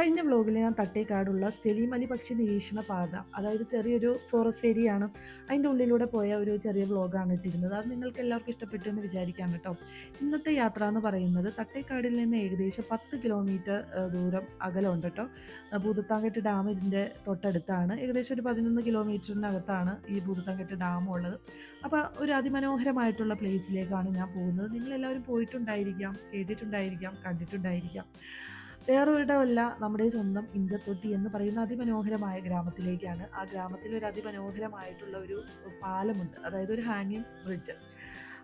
കഴിഞ്ഞ വ്ലോഗിൽ ഞാൻ തട്ടേക്കാടുള്ള സലീം അലി പക്ഷി നിരീക്ഷണ പാത, അതായത് ചെറിയൊരു ഫോറസ്റ്റ് ഏരിയ ആണ്, അതിൻ്റെ ഉള്ളിലൂടെ പോയ ഒരു ചെറിയ വ്ലോഗാണ് ഇട്ടിരുന്നത്. അത് നിങ്ങൾക്ക് എല്ലാവർക്കും ഇഷ്ടപ്പെട്ടു എന്ന് വിചാരിക്കാം കേട്ടോ. ഇന്നത്തെ യാത്ര എന്ന് പറയുന്നത് തട്ടേക്കാടിൽ നിന്ന് ഏകദേശം 10 കിലോമീറ്റർ ദൂരം അകലമുണ്ട് കേട്ടോ. ഭൂതത്താൻകെട്ട് ഡാം ഇതിൻ്റെ തൊട്ടടുത്താണ്. ഏകദേശം ഒരു 11 കിലോമീറ്ററിനകത്താണ് ഈ ഭൂതത്താൻകെട്ട് ഡാം ഉള്ളത്. അപ്പോൾ ഒരു അതിമനോഹരമായിട്ടുള്ള പ്ലേസിലേക്കാണ് ഞാൻ പോകുന്നത്. നിങ്ങളെല്ലാവരും പോയിട്ടുണ്ടായിരിക്കാം, കേട്ടിട്ടുണ്ടായിരിക്കാം, കണ്ടിട്ടുണ്ടായിരിക്കാം. വേറൊരിടമല്ല, നമ്മുടെ സ്വന്തം ഇഞ്ചത്തൊട്ടി എന്ന് പറയുന്ന അതിമനോഹരമായ ഗ്രാമത്തിലേക്കാണ്. ആ ഗ്രാമത്തിൽ ഒരു അതിമനോഹരമായിട്ടുള്ള ഒരു പാലമുണ്ട്, അതായത് ഒരു ഹാങ്ങിങ് ബ്രിഡ്ജ്.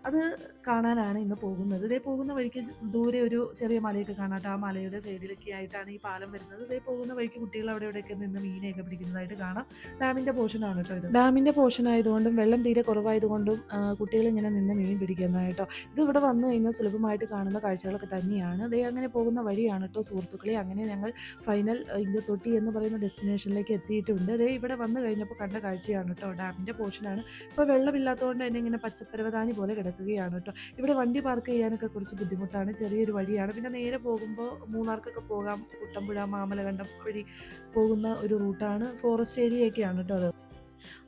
അത് കാണാനാണ് ഇന്ന് പോകുന്നത്. ഇതേ പോകുന്ന വഴിക്ക് ദൂരെ ഒരു ചെറിയ മലയൊക്കെ കാണാട്ടോ. ആ മലയുടെ സൈഡിലൊക്കെ ആയിട്ടാണ് ഈ പാലം വരുന്നത്. ഇതേ പോകുന്ന വഴിക്ക് കുട്ടികൾ അവിടെ ഇവിടെയൊക്കെ നിന്ന് മീനെയൊക്കെ പിടിക്കുന്നതായിട്ട് കാണാം. ഡാമിൻ്റെ പോർഷനാണ് കേട്ടോ ഇത്. ഡാമിൻ്റെ പോർഷൻ ആയതുകൊണ്ടും വെള്ളം തീരെ കുറവായതുകൊണ്ടും കുട്ടികൾ ഇങ്ങനെ നിന്ന് മീൻ പിടിക്കുന്നതായിട്ടോ. ഇത് ഇവിടെ വന്നു കഴിഞ്ഞാൽ സുലഭമായിട്ട് കാണുന്ന കാഴ്ചകളൊക്കെ തന്നെയാണ്. ദേ അങ്ങനെ പോകുന്ന വഴിയാണ് കേട്ടോ സുഹൃത്തുക്കളെ. അങ്ങനെ ഞങ്ങൾ ഫൈനൽ ഇഞ്ചത്തൊട്ടി എന്ന് പറയുന്ന ഡെസ്റ്റിനേഷനിലേക്ക് എത്തിയിട്ടുണ്ട്. ദേ ഇവിടെ വന്നു കഴിഞ്ഞപ്പോൾ കണ്ട കാഴ്ചയാണ് കേട്ടോ. ഡാമിൻ്റെ പോർഷനാണ്. ഇപ്പോൾ വെള്ളമില്ലാത്തതുകൊണ്ട് തന്നെ ഇങ്ങനെ പച്ചപ്പരവതാനി പോലെ കിടക്കുകയാണ് കേട്ടോ. ഇവിടെ വണ്ടി പാർക്ക് ചെയ്യാനൊക്കെ കുറച്ച് ബുദ്ധിമുട്ടാണ്. ചെറിയൊരു വഴിയാണ്. പിന്നെ നേരെ പോകുമ്പോൾ മൂന്നാർക്കൊക്കെ പോകാം. കുട്ടമ്പുഴ, മാമലകണ്ടം വഴി പോകുന്ന ഒരു റൂട്ടാണ്. ഫോറസ്റ്റ് ഏരിയയൊക്കെയാണ് കേട്ടോ അത്.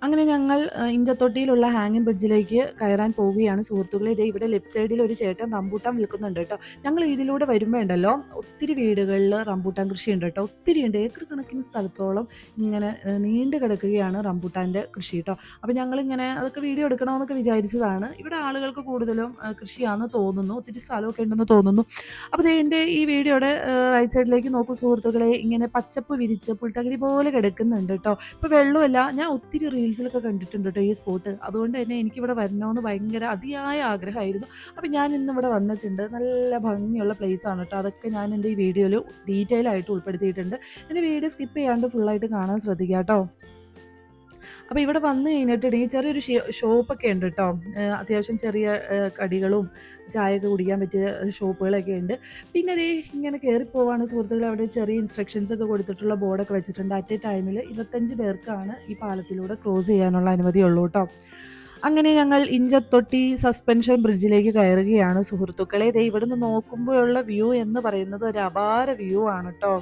അങ്ങനെ ഞങ്ങൾ ഇഞ്ചത്തൊട്ടിയിലുള്ള ഹാങ്ങിങ് ബ്രിഡ്ജിലേക്ക് കയറാൻ പോവുകയാണ് സുഹൃത്തുക്കളെ. ഇതേ ഇവിടെ ലെഫ്റ്റ് സൈഡിൽ ഒരു ചേട്ടൻ റംബൂട്ടാൻ വിൽക്കുന്നുണ്ട് കേട്ടോ. ഞങ്ങൾ ഇതിലൂടെ വരുമ്പോൾ ഉണ്ടല്ലോ, ഒത്തിരി വീടുകളിൽ റംബൂട്ടാൻ കൃഷി ഉണ്ട് കേട്ടോ. ഒത്തിരി ഉണ്ട്, ഏക്കർ കണക്കിന് സ്ഥലത്തോളം ഇങ്ങനെ നീണ്ടു കിടക്കുകയാണ് റംബൂട്ടാൻ്റെ കൃഷി കേട്ടോ. അപ്പോൾ ഞങ്ങളിങ്ങനെ അതൊക്കെ വീഡിയോ എടുക്കണമെന്നൊക്കെ വിചാരിച്ചതാണ്. ഇവിടെ ആളുകൾക്ക് കൂടുതലും കൃഷിയാണെന്ന് തോന്നുന്നു, ഒത്തിരി സ്ഥലമൊക്കെ ഉണ്ടെന്ന് തോന്നുന്നു. അപ്പോൾ എൻ്റെ ഈ വീഡിയോയുടെ റൈറ്റ് സൈഡിലേക്ക് നോക്കൂ സുഹൃത്തുക്കളെ. ഇങ്ങനെ പച്ചപ്പ് വിരിച്ച് പുൽത്തകിടി പോലെ കിടക്കുന്നുണ്ട് കേട്ടോ. ഇപ്പോൾ വെള്ളമല്ല, ഞാൻ ഒത്തിരി റീൽസിലൊക്കെ കണ്ടിട്ടുണ്ട് കേട്ടോ ഈ സ്പോട്ട്. അതുകൊണ്ട് തന്നെ എനിക്കിവിടെ വരണമെന്ന് ഭയങ്കര അതിയായ ആഗ്രഹമായിരുന്നു. അപ്പം ഞാൻ ഇന്നിവിടെ വന്നിട്ടുണ്ട്. നല്ല ഭംഗിയുള്ള പ്ലേസാണ് കേട്ടോ. അതൊക്കെ ഞാൻ എൻ്റെ ഈ വീഡിയോയിൽ ഡീറ്റെയിൽ ആയിട്ട് ഉൾപ്പെടുത്തിയിട്ടുണ്ട്. എൻ്റെ വീഡിയോ സ്കിപ്പ് ചെയ്യാണ്ട് ഫുള്ളായിട്ട് കാണാൻ ശ്രദ്ധിക്കുക കേട്ടോ. അപ്പോൾ ഇവിടെ വന്നു കഴിഞ്ഞിട്ടുണ്ടെങ്കിൽ ചെറിയൊരു ഷോപ്പൊക്കെ ഉണ്ട് കേട്ടോ. അത്യാവശ്യം ചെറിയ കടികളും ചായയൊക്കെ കുടിക്കാൻ പറ്റിയ ഷോപ്പുകളൊക്കെ ഉണ്ട്. പിന്നെ ദേ ഇങ്ങനെ കയറിപ്പോവാണ് സുഹൃത്തുക്കളെ. അവിടെ ചെറിയ ഇൻസ്ട്രക്ഷൻസ് ഒക്കെ കൊടുത്തിട്ടുള്ള ബോർഡൊക്കെ വെച്ചിട്ടുണ്ട്. അറ്റ് എ ടൈമിൽ 25 പേർക്കാണ് ഈ പാലത്തിലൂടെ ക്രോസ് ചെയ്യാനുള്ള അനുമതിയുള്ളൂ കേട്ടോ. അങ്ങനെ ഞങ്ങൾ ഇഞ്ചത്തൊട്ടി സസ്പെൻഷൻ ബ്രിഡ്ജിലേക്ക് കയറുകയാണ് സുഹൃത്തുക്കളെ. ദേ ഇവിടുന്ന് നോക്കുമ്പോഴുള്ള വ്യൂ എന്ന് പറയുന്നത് ഒരു അപാര വ്യൂ ആണ് കേട്ടോ.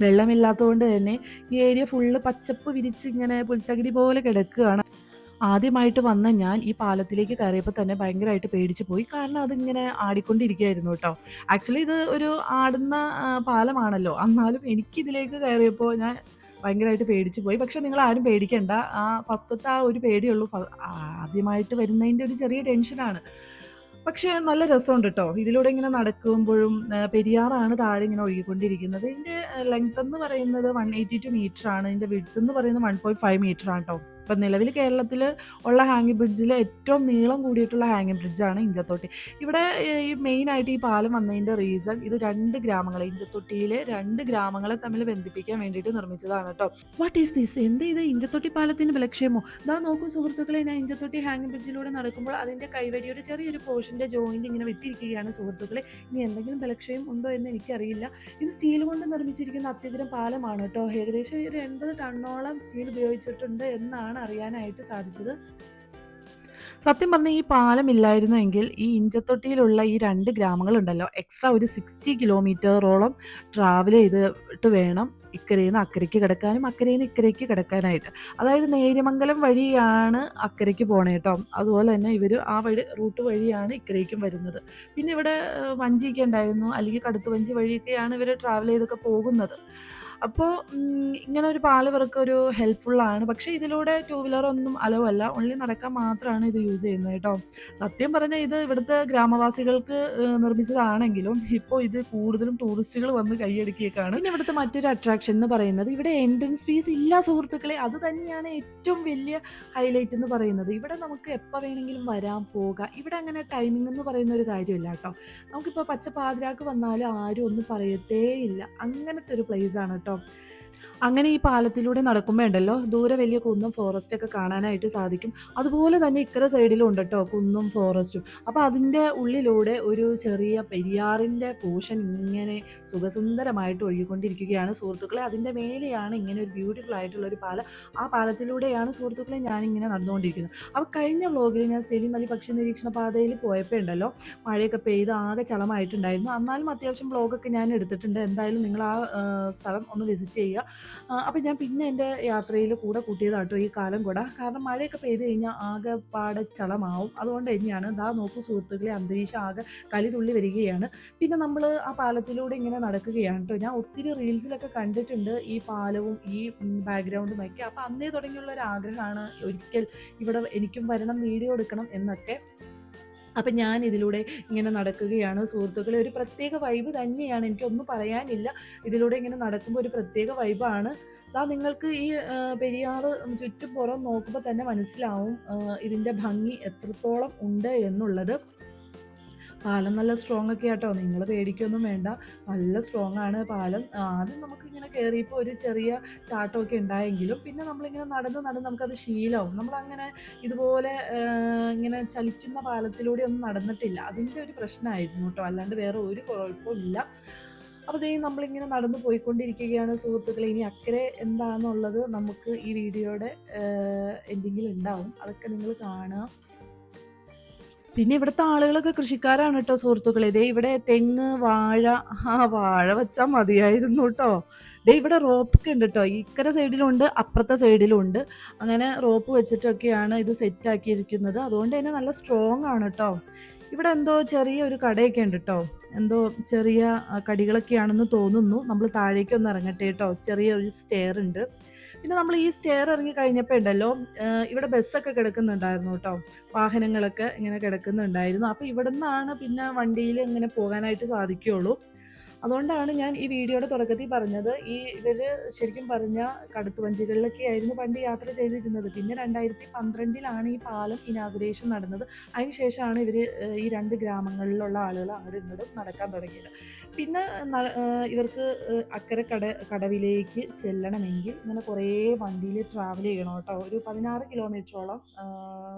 വെള്ളമില്ലാത്തതുകൊണ്ട് തന്നെ ഈ ഏരിയ ഫുള്ള് പച്ചപ്പ് വിരിച്ച് ഇങ്ങനെ പുൽത്തകിടി പോലെ കിടക്കുകയാണ്. ആദ്യമായിട്ട് വന്ന ഞാൻ ഈ പാലത്തിലേക്ക് കയറിയപ്പോൾ തന്നെ ഭയങ്കരമായിട്ട് പേടിച്ചു പോയി. കാരണം അതിങ്ങനെ ആടിക്കൊണ്ടിരിക്കുകയായിരുന്നു കേട്ടോ. ആക്ച്വലി ഇത് ഒരു ആടുന്ന പാലമാണല്ലോ. എന്നാലും എനിക്കിതിലേക്ക് കയറിയപ്പോൾ ഞാൻ ഭയങ്കരമായിട്ട് പേടിച്ചു പോയി. പക്ഷെ നിങ്ങൾ ആരും പേടിക്കണ്ട. ഫസ്റ്റത്തെ ആ ഒരു പേടിയുള്ളൂ. ആദ്യമായിട്ട് വരുന്നതിൻ്റെ ഒരു ചെറിയ ടെൻഷനാണ്. പക്ഷേ നല്ല രസമുണ്ട് കേട്ടോ. ഇതിലൂടെ ഇങ്ങനെ നടക്കുമ്പോഴും പെരിയാറാണ് താഴെ ഇങ്ങനെ ഒഴുകിക്കൊണ്ടിരിക്കുന്നത്. ഇതിൻ്റെ ലെങ്ത് എന്ന് പറയുന്നത് 182 മീറ്റർ ആണ്. ഇതിൻ്റെ വിഡ്ത്ത് എന്ന് പറയുന്നത് 1.5 മീറ്റർ ആണ് കേട്ടോ. ഇപ്പം നിലവിൽ കേരളത്തിൽ ഉള്ള ഹാങ്ങിങ് ബ്രിഡ്ജിൽ ഏറ്റവും നീളം കൂടിയിട്ടുള്ള ഹാങ്ങിങ് ബ്രിഡ്ജാണ് ഇഞ്ചത്തൊട്ടി. ഇവിടെ ഈ മെയിനായിട്ട് ഈ പാലം വന്നതിൻ്റെ റീസൺ ഇത് 2 ഗ്രാമങ്ങളെ, ഇഞ്ചത്തൊട്ടിയിലെ 2 ഗ്രാമങ്ങളെ തമ്മിൽ ബന്ധിപ്പിക്കാൻ വേണ്ടിയിട്ട് നിർമ്മിച്ചതാണ് കേട്ടോ. What is this? എന്ത് ഇത് ഇഞ്ചത്തൊട്ടി പാലത്തിന് ബലക്ഷേമോ? ഇതാ നോക്കൂ സുഹൃത്തുക്കളെ, ഞാൻ ഇഞ്ചത്തൊട്ടി ഹാങ്ങിങ് ബ്രിഡ്ജിലൂടെ നടക്കുമ്പോൾ അതിൻ്റെ കൈവരിയുടെ ചെറിയൊരു പോർഷൻ്റെ ജോയിൻ്റ് ഇങ്ങനെ വിട്ടിരിക്കുകയാണ് സുഹൃത്തുക്കളെ. ഇനി എന്തെങ്കിലും ബലക്ഷയം ഉണ്ടോ എന്ന് എനിക്കറിയില്ല. ഇത് സ്റ്റീൽ കൊണ്ട് നിർമ്മിച്ചിരിക്കുന്ന അത്യുഗ്രം പാലമാണ് കേട്ടോ. ഏകദേശം ഒരു 80 ടണ്ണോളം സ്റ്റീൽ ഉപയോഗിച്ചിട്ടുണ്ട് എന്നാണ് അറിയാനായിട്ട് സാധിച്ചത്. സത്യം പറഞ്ഞാൽ ഈ പാലം ഇല്ലായിരുന്നുവെങ്കിൽ ഈ ഇഞ്ചത്തൊട്ടിയിലുള്ള ഈ 2 ഗ്രാമങ്ങളുണ്ടല്ലോ, എക്സ്ട്രാ ഒരു 60 കിലോമീറ്ററോളം ട്രാവൽ ചെയ്തിട്ട് വേണം ഇക്കരയിൽ നിന്ന് അക്കരയ്ക്ക് കിടക്കാനും അക്കരയിൽ നിന്ന് ഇക്കരയ്ക്ക് കിടക്കാനായിട്ട്. അതായത് നേര്യമംഗലം വഴിയാണ് അക്കരയ്ക്ക് പോണേ കേട്ടോ. അതുപോലെ തന്നെ ഇവർ ആ വഴി റൂട്ട് വഴിയാണ് ഇക്കരയ്ക്കും വരുന്നത്. പിന്നെ ഇവിടെ വഞ്ചിയൊക്കെ ഉണ്ടായിരുന്നു, അല്ലെങ്കിൽ കടുത്തുവഞ്ചി വഴിയൊക്കെയാണ് ഇവർ ട്രാവൽ ചെയ്തൊക്കെ പോകുന്നത്. അപ്പോൾ ഇങ്ങനെ ഒരു പാലം ഇവർക്കൊരു ഹെൽപ്ഫുള്ളാണ്. പക്ഷേ ഇതിലൂടെ ടൂ വീലറൊന്നും അലോ അല്ല. ഓൺലി നടക്കാൻ മാത്രമാണ് ഇത് യൂസ് ചെയ്യുന്നത് കേട്ടോ. സത്യം പറഞ്ഞാൽ ഇത് ഇവിടുത്തെ ഗ്രാമവാസികൾക്ക് നിർമ്മിച്ചതാണെങ്കിലും ഇപ്പോൾ ഇത് കൂടുതലും ടൂറിസ്റ്റുകൾ വന്ന് കൈയടക്കിയേക്കാണ്. പിന്നെ ഇവിടുത്തെ മറ്റൊരു അട്രാക്ഷൻ എന്ന് പറയുന്നത് ഇവിടെ എൻട്രൻസ് ഫീസ് ഇല്ല സുഹൃത്തുക്കളെ. അത് തന്നെയാണ് ഏറ്റവും വലിയ ഹൈലൈറ്റ് എന്ന് പറയുന്നത്. ഇവിടെ നമുക്ക് എപ്പോൾ വേണമെങ്കിലും വരാം, പോകാം. ഇവിടെ അങ്ങനെ ടൈമിംഗ് എന്ന് പറയുന്ന ഒരു കാര്യമില്ല കേട്ടോ. നമുക്കിപ്പോൾ പച്ച പാതിരാക്ക് വന്നാലും ആരും ഒന്നും പറയത്തേ ഇല്ല. അങ്ങനത്തെ ഒരു പ്ലേസ് ആണ് കേട്ടോ. അങ്ങനെ ഈ പാലത്തിലൂടെ നടക്കുമ്പോൾ ഉണ്ടല്ലോ ദൂരെ വലിയ കുന്നും ഫോറസ്റ്റ് ഒക്കെ കാണാനായിട്ട് സാധിക്കും. അതുപോലെ തന്നെ ഇക്കരെ സൈഡിലും ഉണ്ട് കേട്ടോ കുന്നും ഫോറസ്റ്റും. അപ്പോൾ അതിൻ്റെ ഉള്ളിലൂടെ ഒരു ചെറിയ പെരിയാറിൻ്റെ പോർഷൻ ഇങ്ങനെ സുഖസുന്ദരമായിട്ട് ഒഴുകിക്കൊണ്ടിരിക്കുകയാണ് സുഹൃത്തുക്കളെ. അതിൻ്റെ മേലെയാണ് ഇങ്ങനെ ഒരു ബ്യൂട്ടിഫുൾ ആയിട്ടുള്ള ഒരു പാലം. ആ പാലത്തിലൂടെയാണ് സുഹൃത്തുക്കളെ ഞാനിങ്ങനെ നടന്നുകൊണ്ടിരിക്കുന്നത്. അപ്പോൾ കഴിഞ്ഞ വ്ലോഗിൽ ഞാൻ സെലിം അലി പക്ഷി നിരീക്ഷണ പാതയിൽ പോയപ്പോൾ ഉണ്ടല്ലോ മഴയൊക്കെ പെയ്ത് ആകെ ചളമായിട്ടുണ്ടായിരുന്നു. എന്നാലും അത്യാവശ്യം വ്ലോഗൊക്കെ ഞാൻ എടുത്തിട്ടുണ്ട്. എന്തായാലും നിങ്ങൾ ആ സ്ഥലം ഒന്ന് വിസിറ്റ് ചെയ്യുക. അപ്പം ഞാൻ പിന്നെ എൻ്റെ യാത്രയിൽ കൂടെ കൂട്ടിയതാട്ടോ ഈ കാലം കുട. കാരണം മഴയൊക്കെ പെയ്ത് കഴിഞ്ഞാൽ ആകെപ്പാടെ ചളമാവും. അതുകൊണ്ട് തന്നെയാണ്. ദാ നോക്കൂ സുഹൃത്തുക്കളെ, അന്തരീക്ഷം ആകെ കലിതുള്ളി വരികയാണ്. പിന്നെ നമ്മൾ ആ പാലത്തിലൂടെ ഇങ്ങനെ നടക്കുകയാണ് കേട്ടോ. ഞാൻ ഒത്തിരി റീൽസിലൊക്കെ കണ്ടിട്ടുണ്ട് ഈ പാലവും ഈ ബാക്ക്ഗ്രൗണ്ടും ഒക്കെ. അപ്പം അന്നേ തുടങ്ങിയുള്ള ഒരു ആഗ്രഹമാണ് ഒരിക്കൽ ഇവിടെ എനിക്കും വരണം, വീഡിയോ എടുക്കണം എന്നൊക്കെ. അപ്പം ഞാൻ ഇതിലൂടെ ഇങ്ങനെ നടക്കുകയാണ് സുഹൃത്തുക്കളെ. ഒരു പ്രത്യേക വൈബ് തന്നെയാണ്, എനിക്കൊന്നും പറയാനില്ല. ഇതിലൂടെ ഇങ്ങനെ നടക്കുമ്പോൾ ഒരു പ്രത്യേക വൈബാണ്. ദാ നിങ്ങൾക്ക് ഈ പെരിയാറ് ചുറ്റുപുറം നോക്കുമ്പോൾ തന്നെ മനസ്സിലാവും ഇതിൻ്റെ ഭംഗി എത്രത്തോളം ഉണ്ട് എന്നുള്ളത്. പാലം നല്ല സ്ട്രോങ് ഒക്കെ ആട്ടോ, നിങ്ങൾ പേടിക്കൊന്നും വേണ്ട. നല്ല സ്ട്രോങ് ആണ് പാലം. ആദ്യം നമുക്കിങ്ങനെ കയറിയപ്പോൾ ഒരു ചെറിയ ചാട്ടമൊക്കെ ഉണ്ടായെങ്കിലും പിന്നെ നമ്മളിങ്ങനെ നടന്ന് നടന്ന് നമുക്കത് ശീലമാവും. നമ്മളങ്ങനെ ഇതുപോലെ ഇങ്ങനെ ചലിക്കുന്ന പാലത്തിലൂടെ ഒന്നും നടന്നിട്ടില്ല. അതിൻ്റെ ഒരു പ്രശ്നമായിരുന്നു കേട്ടോ, അല്ലാണ്ട് വേറെ ഒരു കുഴപ്പമില്ല. അപ്പോൾ ദേ നമ്മളിങ്ങനെ നടന്നു പോയിക്കൊണ്ടിരിക്കുകയാണ് സുഹൃത്തുക്കളെ. ഇനി അക്കരെ എന്താണെന്നുള്ളത് നമുക്ക് ഈ വീഡിയോയുടെ എൻഡിങ്ങിൽ ഉണ്ടാവും. അതൊക്കെ നിങ്ങൾ കാണുക. പിന്നെ ഇവിടുത്തെ ആളുകളൊക്കെ കൃഷിക്കാരാണ് കേട്ടോ സുഹൃത്തുക്കളെ. ദേ ഇവിടെ തെങ്ങ്, വാഴ, വാഴ വെച്ചാൽ മതിയായിരുന്നു കേട്ടോ. ദേ ഇവിടെ റോപ്പൊക്കെ ഉണ്ട് കേട്ടോ. ഇക്കരെ സൈഡിലും ഉണ്ട്, അപ്പുറത്തെ സൈഡിലും ഉണ്ട്. അങ്ങനെ റോപ്പ് വെച്ചിട്ടൊക്കെയാണ് ഇത് സെറ്റ് ആക്കിയിരിക്കുന്നത്. അതുകൊണ്ട് തന്നെ നല്ല സ്ട്രോങ് ആണ് കേട്ടോ. ഇവിടെ എന്തോ ചെറിയ ഒരു കടയൊക്കെ ഉണ്ട് കേട്ടോ. എന്തോ ചെറിയ കടികളൊക്കെയാണെന്ന് തോന്നുന്നു. നമ്മൾ താഴേക്കൊന്ന് ഇറങ്ങട്ടെ കേട്ടോ. ചെറിയ ഒരു സ്റ്റെയർ ഉണ്ട്. പിന്നെ നമ്മൾ ഈ സ്റ്റെയർ ഇറങ്ങി കഴിഞ്ഞപ്പോൾ ഉണ്ടല്ലോ ഇവിടെ ബസ്സൊക്കെ കിടക്കുന്നുണ്ടായിരുന്നു കേട്ടോ. വാഹനങ്ങളൊക്കെ ഇങ്ങനെ കിടക്കുന്നുണ്ടായിരുന്നു. അപ്പോൾ ഇവിടെ നിന്നാണ് പിന്നെ വണ്ടിയിൽ ഇങ്ങനെ പോകാനായിട്ട് സാധിക്കുകയുള്ളൂ. അതുകൊണ്ടാണ് ഞാൻ ഈ വീഡിയോയുടെ തുടക്കത്തിൽ പറഞ്ഞത്, ഇവർ ശരിക്കും പറഞ്ഞാൽ കടുത്തുവഞ്ചികളിലൊക്കെ ആയിരുന്നു പണ്ട് യാത്ര ചെയ്തിരുന്നത്. പിന്നെ 2012 ഈ പാലം ഇനാഗുറേഷൻ നടന്നത്. അതിന് ശേഷമാണ് ഇവർ ഈ രണ്ട് ഗ്രാമങ്ങളിലുള്ള ആളുകൾ അങ്ങോട്ടും ഇങ്ങോട്ടും നടക്കാൻ തുടങ്ങിയത്. പിന്നെ ഇവർക്ക് അക്കരെ കടവിലേക്ക് ചെല്ലണമെങ്കിൽ ഇങ്ങനെ കുറേ വണ്ടിയിൽ ട്രാവൽ ചെയ്യണം കേട്ടോ. ഒരു 16 കിലോമീറ്ററോളം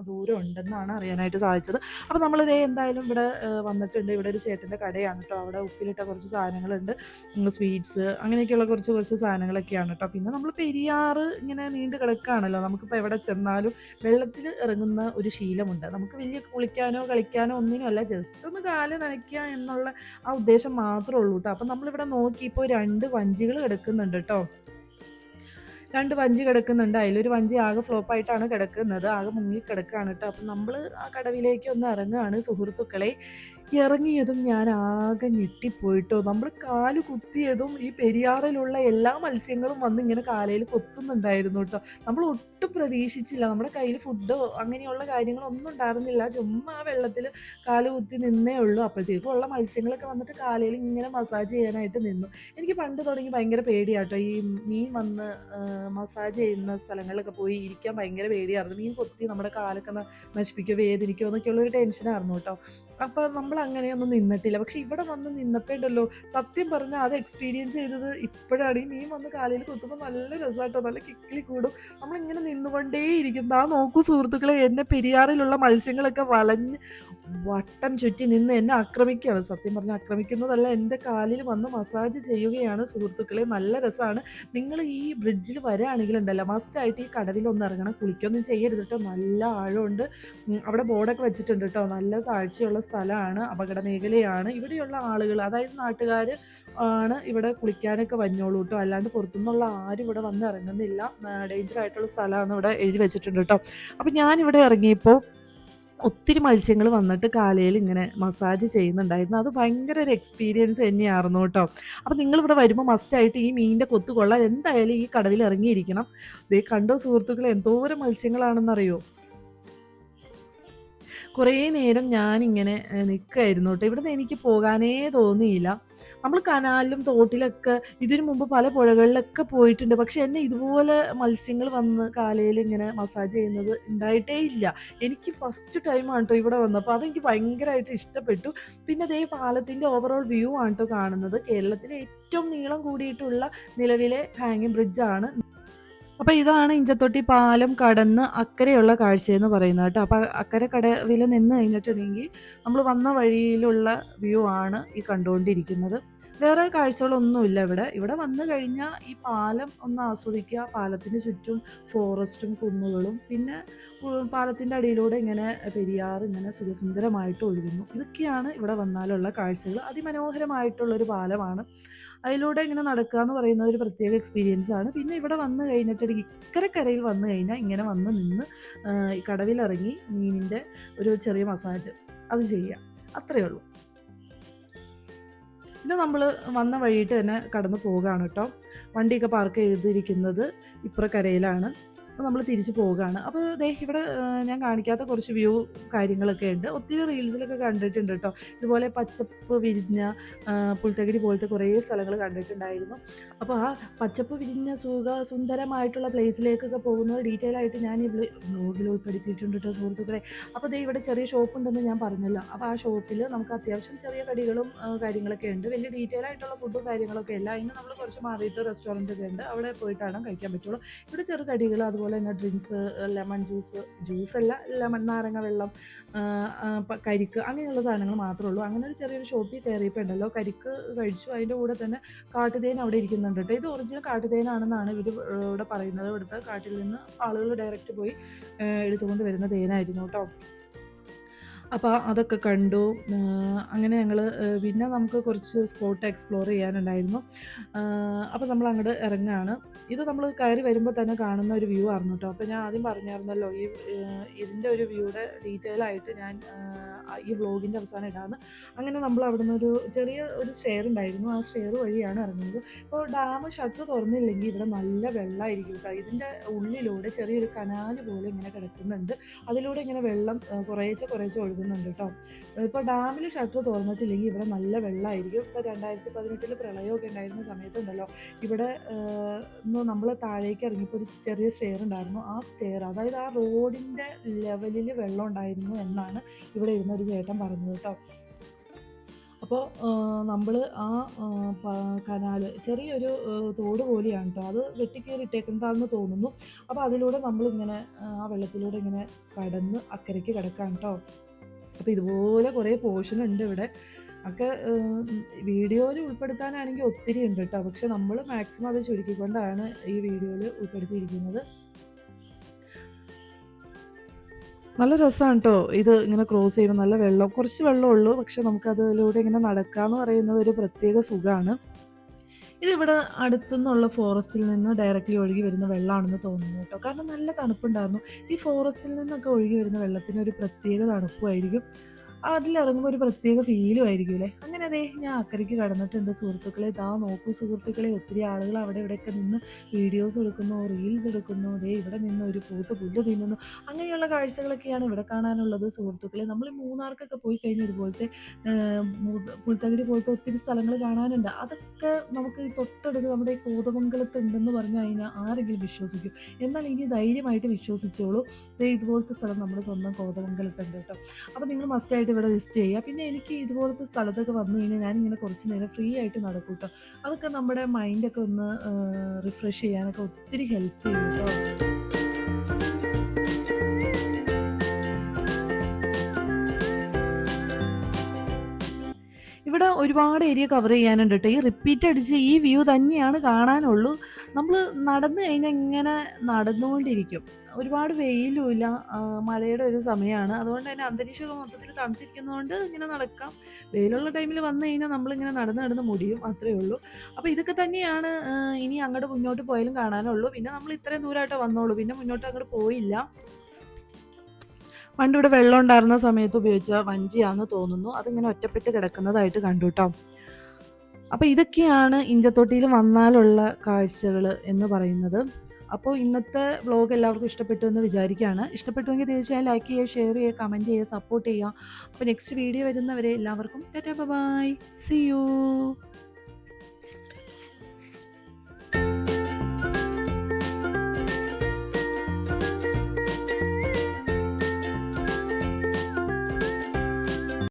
ദൂരം ഉണ്ടെന്നാണ് അറിയാനായിട്ട് സാധിച്ചത്. അപ്പോൾ നമ്മളിതേ എന്തായാലും ഇവിടെ വന്നിട്ടുണ്ട്. ഇവിടെ ഒരു ചേട്ടൻ്റെ കടയാണ് കേട്ടോ. അവിടെ ഉപ്പിലിട്ട കുറച്ച് സാധനങ്ങളുണ്ട്, സ്വീറ്റ്സ്, അങ്ങനെയൊക്കെയുള്ള കുറച്ച് സാധനങ്ങളൊക്കെയാണ് കേട്ടോ. പിന്നെ നമ്മൾ പെരിയാറ് ഇങ്ങനെ നീണ്ടു കിടക്കുകയാണല്ലോ. നമുക്കിപ്പോൾ എവിടെ ചെന്നാലും വെള്ളത്തിൽ ഇറങ്ങുന്ന ഒരു ശീലമുണ്ട്. നമുക്ക് വലിയ കുളിക്കാനോ കളിക്കാനോ ഒന്നിനുമല്ല, ജസ്റ്റ് ഒന്ന് കാല് നനയ്ക്കുക എന്നുള്ള ആ ഉദ്ദേശം മാത്രമേ ഉള്ളൂ കേട്ടോ. അപ്പം നമ്മളിവിടെ നോക്കിയപ്പോൾ 2 വഞ്ചികൾ കിടക്കുന്നുണ്ട് കേട്ടോ. 2 വഞ്ചി കിടക്കുന്നുണ്ട്. അതിലൊരു വഞ്ചി ആകെ ഫ്ലോപ്പായിട്ടാണ് കിടക്കുന്നത്. ആകെ മുങ്ങി കിടക്കുകയാണ് കേട്ടോ. അപ്പം നമ്മൾ ആ കടവിലേക്ക് ഒന്ന് ഇറങ്ങുകയാണ് സുഹൃത്തുക്കളെ. ഇറങ്ങിയതും ഞാൻ ആകെ ഞെട്ടിപ്പോയിട്ടോ. നമ്മൾ കാല് കുത്തിയതും ഈ പെരിയാറിലുള്ള എല്ലാ മത്സ്യങ്ങളും വന്ന് ഇങ്ങനെ കാലയിൽ കൊത്തുന്നുണ്ടായിരുന്നു കേട്ടോ. നമ്മൾ ഒട്ടും പ്രതീക്ഷിച്ചില്ല. നമ്മുടെ കയ്യിൽ ഫുഡോ അങ്ങനെയുള്ള കാര്യങ്ങളൊന്നും ഉണ്ടായിരുന്നില്ല. ചുമ്മാ ആ വെള്ളത്തിൽ കാല് കുത്തി നിന്നേ ഉള്ളൂ. അപ്പോഴത്തേക്കും ഉള്ള മത്സ്യങ്ങളൊക്കെ വന്നിട്ട് കാലയിൽ ഇങ്ങനെ മസാജ് ചെയ്യാനായിട്ട് നിന്നു. എനിക്ക് പണ്ട് തുടങ്ങി ഭയങ്കര പേടിയാട്ടോ ഈ മീൻ വന്ന് മസാജ് ചെയ്യുന്ന സ്ഥലങ്ങളിലൊക്കെ പോയി ഇരിക്കാൻ ഭയങ്കര പേടിയായിരുന്നു. മീൻ കൊത്തി നമ്മുടെ കാലൊക്കെ നശിപ്പിക്കുകയോ വേദനിക്കുകയോ എന്നൊക്കെയുള്ളൊരു ടെൻഷനായിരുന്നു കേട്ടോ. അപ്പോൾ നമ്മൾ അങ്ങനെയൊന്നും നിന്നിട്ടില്ല. പക്ഷെ ഇവിടെ വന്ന് നിന്നപ്പോൾ ഉണ്ടല്ലോ, സത്യം പറഞ്ഞാൽ അത് എക്സ്പീരിയൻസ് ചെയ്തത് ഇപ്പോഴാണ്. ഈ മീൻ വന്ന് കാലയിൽ കുത്തുമ്പോൾ നല്ല രസമാട്ടോ, നല്ല കിക്കിളി കൂടും. നമ്മളിങ്ങനെ നിന്നുകൊണ്ടേയിരിക്കും. ആ നോക്കൂ സുഹൃത്തുക്കളെ, എന്നെ പെരിയാറിലുള്ള മത്സ്യങ്ങളൊക്കെ വളഞ്ഞ് വട്ടം ചുറ്റി നിന്ന് എന്നെ ആക്രമിക്കുകയാണ്. സത്യം പറഞ്ഞാൽ ആക്രമിക്കുന്നതല്ല, എൻ്റെ കാലിൽ വന്ന് മസാജ് ചെയ്യുകയാണ് സുഹൃത്തുക്കളെ. നല്ല രസമാണ്. നിങ്ങൾ ഈ ബ്രിഡ്ജിൽ വരികയാണെങ്കിലുണ്ടല്ലോ മസ്റ്റായിട്ട് ഈ കടവിലൊന്ന് ഇറങ്ങണം. കുളിക്കൊന്നും ചെയ്യരുത് കേട്ടോ, നല്ല ആഴമുണ്ട്. അവിടെ ബോർഡൊക്കെ വെച്ചിട്ടുണ്ട് കേട്ടോ. നല്ല താഴ്ചയുള്ള സ്ഥലമാണ്, അപകട മേഖലയാണ്. ഇവിടെയുള്ള ആളുകൾ, അതായത് നാട്ടുകാർ ആണ് ഇവിടെ കുളിക്കാനൊക്കെ വന്നോളൂ കേട്ടോ. അല്ലാണ്ട് പുറത്തുനിന്നുള്ള ആരും ഇവിടെ വന്ന് ഇറങ്ങുന്നില്ല. ഡേഞ്ചർ ആയിട്ടുള്ള സ്ഥലമാണെന്ന് ഇവിടെ എഴുതി വെച്ചിട്ടുണ്ട് കേട്ടോ. അപ്പം ഞാനിവിടെ ഇറങ്ങിയപ്പോൾ ഒത്തിരി മത്സ്യങ്ങൾ വന്നിട്ട് കാലയിൽ ഇങ്ങനെ മസാജ് ചെയ്യുന്നുണ്ടായിരുന്നു. അത് ഭയങ്കര ഒരു എക്സ്പീരിയൻസ് തന്നെയായിരുന്നു കേട്ടോ. അപ്പം നിങ്ങളിവിടെ വരുമ്പോൾ മസ്റ്റായിട്ട് ഈ മീനിൻ്റെ കൊത്തു കൊള്ളാൻ എന്തായാലും ഈ കടവിൽ ഇറങ്ങിയിരിക്കണം. ദേ കണ്ടോ സുഹൃത്തുക്കളെ, എന്തോരം മത്സ്യങ്ങളാണെന്നറിയോ. കുറേ നേരം ഞാനിങ്ങനെ നിൽക്കുകയായിരുന്നു കേട്ടോ. ഇവിടുന്ന് എനിക്ക് പോകാനേ തോന്നിയില്ല. നമ്മൾ കനാലിലും തോട്ടിലൊക്കെ ഇതിനു മുമ്പ് പല പുഴകളിലൊക്കെ പോയിട്ടുണ്ട്. പക്ഷെ എന്നെ ഇതുപോലെ മത്സ്യങ്ങൾ വന്ന് കാലയിൽ ഇങ്ങനെ മസാജ് ചെയ്യുന്നത് ഉണ്ടായിട്ടേ ഇല്ല. എനിക്ക് ഫസ്റ്റ് ടൈമാണ് ട്ടോ ഇവിടെ വന്നപ്പോൾ. അതെനിക്ക് ഭയങ്കരമായിട്ട് ഇഷ്ടപ്പെട്ടു. പിന്നെ ദേ പാലത്തിൻ്റെ ഓവറോൾ വ്യൂ ആണ് ട്ടോ കാണുന്നത്. കേരളത്തിലെ ഏറ്റവും നീളം കൂടിയിട്ടുള്ള നിലവിലെ ഹാങ്ങിങ് ബ്രിഡ്ജാണ്. അപ്പോൾ ഇതാണ് ഇഞ്ചത്തൊട്ടി പാലം കടന്ന് അക്കരെയുള്ള കാഴ്ചയെന്ന് പറയുന്നത് കേട്ടോ. അപ്പോൾ അക്കരെ കടവിൽ നിന്ന് കഴിഞ്ഞിട്ടുണ്ടെങ്കിൽ നമ്മൾ വന്ന വഴിയിലുള്ള വ്യൂ ആണ് ഈ കണ്ടുകൊണ്ടിരിക്കുന്നത്. വേറെ കാഴ്ചകളൊന്നുമില്ല ഇവിടെ. ഇവിടെ വന്നു കഴിഞ്ഞാൽ ഈ പാലം ഒന്ന് ആസ്വദിക്കുക. പാലത്തിന് ചുറ്റും ഫോറസ്റ്റും കുന്നുകളും പിന്നെ പാലത്തിൻ്റെ അടിയിലൂടെ ഇങ്ങനെ പെരിയാർ ഇങ്ങനെ സുഖസുന്ദരമായിട്ട് ഒഴുകുന്നു. ഇതൊക്കെയാണ് ഇവിടെ വന്നാലുള്ള കാഴ്ചകൾ. അതിമനോഹരമായിട്ടുള്ളൊരു പാലമാണ്. അതിലൂടെ ഇങ്ങനെ നടക്കുക എന്ന് പറയുന്ന ഒരു പ്രത്യേക എക്സ്പീരിയൻസ് ആണ്. പിന്നെ ഇവിടെ വന്നു കഴിഞ്ഞിട്ട് ഇക്കരക്കരയിൽ വന്നു കഴിഞ്ഞാൽ ഇങ്ങനെ വന്ന് നിന്ന് ഈ കടവിലിറങ്ങി മീനിൻ്റെ ഒരു ചെറിയ മസാജ് അത് ചെയ്യുക, അത്രയേ ഉള്ളൂ. പിന്നെ നമ്മൾ വന്ന വഴിയിട്ട് തന്നെ കടന്നു പോവുകയാണ് കേട്ടോ. വണ്ടിയൊക്കെ പാർക്ക് ചെയ്തിരിക്കുന്നത് ഇപ്പുറക്കരയിലാണ്. അപ്പോൾ നമ്മൾ തിരിച്ച് പോവുകയാണ്. അപ്പോൾ ദേ ഇവിടെ ഞാൻ കാണിക്കാത്ത കുറച്ച് വ്യൂ കാര്യങ്ങളൊക്കെ ഉണ്ട്. ഒത്തിരി റീൽസിലൊക്കെ കണ്ടിട്ടുണ്ട് കേട്ടോ. ഇതുപോലെ പച്ചപ്പ് വിരിഞ്ഞ പുൽത്തകിടി പോലത്തെ കുറേ സ്ഥലങ്ങൾ കണ്ടിട്ടുണ്ടായിരുന്നു. അപ്പോൾ ആ പച്ചപ്പ് വിരിഞ്ഞ സുന്ദരമായിട്ടുള്ള പ്ലേസിലേക്കൊക്കെ പോകുന്നത് ഡീറ്റെയിൽ ആയിട്ട് ഞാൻ ഈ വ്ലോഗിൽ ഉൾപ്പെടുത്തിയിട്ടുണ്ട് കേട്ടോ സുഹൃത്തുക്കളെ. അപ്പോൾ ദേ ഇവിടെ ചെറിയ ഷോപ്പ് ഉണ്ടെന്ന് ഞാൻ പറഞ്ഞല്ലോ. അപ്പോൾ ആ ഷോപ്പിൽ നമുക്ക് അത്യാവശ്യം ചെറിയ കടികളും കാര്യങ്ങളൊക്കെ ഉണ്ട്. വലിയ ഡീറ്റെയിൽ ആയിട്ടുള്ള ഫുഡും കാര്യങ്ങളൊക്കെ അല്ല. അതിന് നമ്മൾ കുറച്ച് മാറിയിട്ട് റെസ്റ്റോറൻറ്റ് ഒക്കെ ഉണ്ട്. അവിടെ പോയിട്ടാണ് കഴിക്കാൻ പറ്റുള്ളൂ. ഇവിടെ ചെറു കടികൾ അതുപോലെ തന്നെ ഡ്രിങ്ക്സ്, ലെമൺ ജ്യൂസല്ല ലെമൺ നാരങ്ങ വെള്ളം, കരിക്ക് അങ്ങനെയുള്ള സാധനങ്ങൾ മാത്രമേ ഉള്ളൂ. അങ്ങനെ ഒരു ചെറിയൊരു ഷോപ്പിൽ കയറിയപ്പോൾ ഉണ്ടല്ലോ കരിക്ക് കഴിച്ചു. അതിൻ്റെ കൂടെ തന്നെ കാട്ടുതേൻ അവിടെ ഇരിക്കുന്നുണ്ട് കേട്ടോ. ഇത് ഒറിജിനൽ കാട്ടുതേനാണെന്നാണ് ഇവർ ഇവിടെ പറയുന്നത്. ഇവിടുത്തെ കാട്ടിൽ നിന്ന് ആളുകൾ ഡയറക്റ്റ് പോയി എടുത്തുകൊണ്ട് വരുന്ന തേനായിരുന്നു കേട്ടോ. അപ്പോൾ അതൊക്കെ കണ്ടു. അങ്ങനെ ഞങ്ങൾ പിന്നെ നമുക്ക് കുറച്ച് സ്പോട്ട് എക്സ്പ്ലോർ ചെയ്യാനുണ്ടായിരുന്നു. അപ്പോൾ നമ്മൾ അങ്ങോട്ട് ഇറങ്ങുകയാണ്. ഇത് നമ്മൾ കയറി വരുമ്പോൾ തന്നെ കാണുന്ന ഒരു വ്യൂ ആയിരുന്നു കേട്ടോ. അപ്പോൾ ഞാൻ ആദ്യം പറഞ്ഞായിരുന്നല്ലോ ഇതിൻ്റെ ഒരു വ്യൂയുടെ ഡീറ്റെയിൽ ആയിട്ട് ഞാൻ ഈ വ്ലോഗിൻ്റെ അവസാനം ഇടാമെന്ന്. അങ്ങനെ നമ്മൾ അവിടുന്ന് ഒരു ചെറിയ ഒരു സ്റ്റെയർ ഉണ്ടായിരുന്നു. ആ സ്റ്റെയർ വഴിയാണ് ഇറങ്ങുന്നത്. ഇപ്പോൾ ഡാം ഷട്ടർ തുറന്നില്ലെങ്കിൽ ഇവിടെ നല്ല വെള്ളമായിരിക്കും കേട്ടോ. ഇതിൻ്റെ ഉള്ളിലൂടെ ചെറിയൊരു കനാല് പോലെ ഇങ്ങനെ കിടക്കുന്നുണ്ട്. അതിലൂടെ ഇങ്ങനെ വെള്ളം കുറേശ്ശെ ഒഴുകുന്നുണ്ട് കേട്ടോ. ഇപ്പോൾ ഡാമിൽ ഷട്ടർ തുറന്നിട്ടില്ലെങ്കിൽ ഇവിടെ നല്ല വെള്ളമായിരിക്കും. ഇപ്പോൾ 2018 പ്രളയമൊക്കെ ഉണ്ടായിരുന്ന സമയത്തുണ്ടല്ലോ ഇവിടെ നമ്മൾ താഴേക്ക് ഇറങ്ങിയപ്പോൾ ഒരു ചെറിയ സ്റ്റെയർ ഉണ്ടായിരുന്നു. ആ സ്റ്റെയർ അതായത് ആ റോഡിൻ്റെ ലെവലിൽ വെള്ളം ഉണ്ടായിരുന്നു എന്നാണ് ഇവിടെ ഇരുന്നൊരു ചേട്ടൻ പറഞ്ഞത് കേട്ടോ. അപ്പോൾ നമ്മൾ ആ കനാല് ചെറിയൊരു തോട് പോലെയാണ് കേട്ടോ. അത് വെട്ടിക്കയറിയിട്ടേക്കുന്നതാണെന്ന് തോന്നുന്നു. അപ്പോൾ അതിലൂടെ നമ്മളിങ്ങനെ ആ വെള്ളത്തിലൂടെ ഇങ്ങനെ കടന്ന് അക്കരയ്ക്ക് കിടക്കാം കേട്ടോ. അപ്പോൾ ഇതുപോലെ കുറേ പോർഷൻ ഉണ്ട് ഇവിടെ. ഒക്കെ വീഡിയോയിൽ ഉൾപ്പെടുത്താനാണെങ്കിൽ ഒത്തിരി ഉണ്ട് കേട്ടോ. പക്ഷെ നമ്മൾ മാക്സിമം അത് ചുരുക്കിക്കൊണ്ടാണ് ഈ വീഡിയോയിൽ ഉൾപ്പെടുത്തിയിരിക്കുന്നത്. നല്ല രസമാണ് കേട്ടോ. ഇത് ഇങ്ങനെ ക്രോസ് ചെയ്യുമ്പോൾ നല്ല വെള്ളം, കുറച്ച് വെള്ളമുള്ളൂ. പക്ഷെ നമുക്കതിലൂടെ ഇങ്ങനെ നടക്കാമെന്ന് പറയുന്നത് ഒരു പ്രത്യേക സുഖമാണ്. ഇതിവിടെ അടുത്തുനിന്നുള്ള ഫോറസ്റ്റിൽ നിന്ന് ഡയറക്റ്റ്ലി ഒഴുകി വരുന്ന വെള്ളമാണെന്ന് തോന്നുന്നു കേട്ടോ. കാരണം നല്ല തണുപ്പുണ്ടായിരുന്നു. ഈ ഫോറസ്റ്റിൽ നിന്നൊക്കെ ഒഴുകി വരുന്ന വെള്ളത്തിന് ഒരു പ്രത്യേക തണുപ്പുമായിരിക്കും. അതിലിറങ്ങുമ്പോൾ ഒരു പ്രത്യേക ഫീലും ആയിരിക്കും അല്ലേ. അങ്ങനെ അതേ ഞാൻ അക്കരയ്ക്ക് കടന്നിട്ടുണ്ട് സുഹൃത്തുക്കളെ. ഇതാ നോക്കൂ സുഹൃത്തുക്കളെ, ഒത്തിരി ആളുകൾ അവിടെ ഇവിടെയൊക്കെ നിന്ന് വീഡിയോസ് എടുക്കുന്നു, റീൽസ് എടുക്കുന്നു. ദേ ഇവിടെ നിന്ന് ഒരു പൂത്ത് പുല്ല് തിന്നുന്നു. അങ്ങനെയുള്ള കാഴ്ചകളൊക്കെയാണ് ഇവിടെ കാണാനുള്ളത് സുഹൃത്തുക്കളെ. നമ്മൾ ഈ മൂന്നാർക്കൊക്കെ പോയി കഴിഞ്ഞാൽ ഇതുപോലത്തെ പുൽത്തകിടി പോലത്തെ ഒത്തിരി സ്ഥലങ്ങൾ കാണാനുണ്ട്. അതൊക്കെ നമുക്ക് തൊട്ടടുത്ത് നമ്മുടെ ഈ കോതമംഗലത്ത് ഉണ്ടെന്ന് പറഞ്ഞു കഴിഞ്ഞാൽ ആരെങ്കിലും വിശ്വസിക്കും. എന്നാൽ ഇനി ധൈര്യമായിട്ട് വിശ്വസിച്ചോളൂ. ഇതുപോലത്തെ സ്ഥലം നമ്മുടെ സ്വന്തം കോതമംഗലത്തുണ്ട് കേട്ടോ. അപ്പോൾ നിങ്ങൾ മസ്റ്റായിട്ട് ഇവിടെ വിസിറ്റ് ചെയ്യുക. പിന്നെ എനിക്ക് ഇതുപോലത്തെ സ്ഥലത്തൊക്കെ വന്നു കഴിഞ്ഞാൽ ഞാനിങ്ങനെ കുറച്ച് നേരം ഫ്രീ ആയിട്ട് നടക്കും കേട്ടോ. അതൊക്കെ നമ്മുടെ മൈൻഡൊക്കെ ഒന്ന് റിഫ്രഷ് ചെയ്യാനൊക്കെ ഒത്തിരി ഹെൽപ്പ് ചെയ്യും കേട്ടോ. ഇവിടെ ഒരുപാട് ഏരിയ കവർ ചെയ്യാനുണ്ട് കേട്ടോ. ഈ റിപ്പീറ്റ് അടിച്ച് ഈ വ്യൂ തന്നെയാണ് കാണാനുള്ളൂ. നമ്മൾ നടന്നു കഴിഞ്ഞാൽ ഇങ്ങനെ നടന്നുകൊണ്ടിരിക്കും. ഒരുപാട് വെയിലുമില്ല, മഴയുടെ ഒരു സമയമാണ്. അതുകൊണ്ട് തന്നെ അന്തരീക്ഷമൊക്കെ മൊത്തത്തിൽ തണുത്തിരിക്കുന്നതുകൊണ്ട് ഇങ്ങനെ നടക്കാം. വെയിലുള്ള ടൈമിൽ വന്നു കഴിഞ്ഞാൽ നമ്മളിങ്ങനെ നടന്ന് മുടിയും, അത്രയേ ഉള്ളൂ. അപ്പോൾ ഇതൊക്കെ തന്നെയാണ് ഇനി അങ്ങോട്ട് മുന്നോട്ട് പോയാലും കാണാനുള്ളൂ. പിന്നെ നമ്മൾ ഇത്രയും ദൂരമായിട്ടേ വന്നോളൂ, പിന്നെ മുന്നോട്ട് അങ്ങോട്ട് പോയില്ല. പണ്ട് ഇവിടെ വെള്ളം ഉണ്ടായിരുന്ന സമയത്ത് ഉപയോഗിച്ച വഞ്ചിയാണെന്ന് തോന്നുന്നു. അതിങ്ങനെ ഒറ്റപ്പെട്ട് കിടക്കുന്നതായിട്ട് കണ്ടു കേട്ടോ. അപ്പോൾ ഇതൊക്കെയാണ് ഇഞ്ചത്തൊട്ടിയിൽ വന്നാലുള്ള കാഴ്ചകൾ എന്ന് പറയുന്നത്. അപ്പോൾ ഇന്നത്തെ വ്ലോഗ് എല്ലാവർക്കും ഇഷ്ടപ്പെട്ടു എന്ന് വിചാരിക്കുകയാണ്. ഇഷ്ടപ്പെട്ടുവെങ്കിൽ തീർച്ചയായും ലൈക്ക് ചെയ്യുക, ഷെയർ ചെയ്യുക, കമൻറ്റ് ചെയ്യുക, സപ്പോർട്ട് ചെയ്യുക. അപ്പോൾ നെക്സ്റ്റ് വീഡിയോ വരുന്നവരെ എല്ലാവർക്കും ടാറ്റാ ബൈ, സീ യു.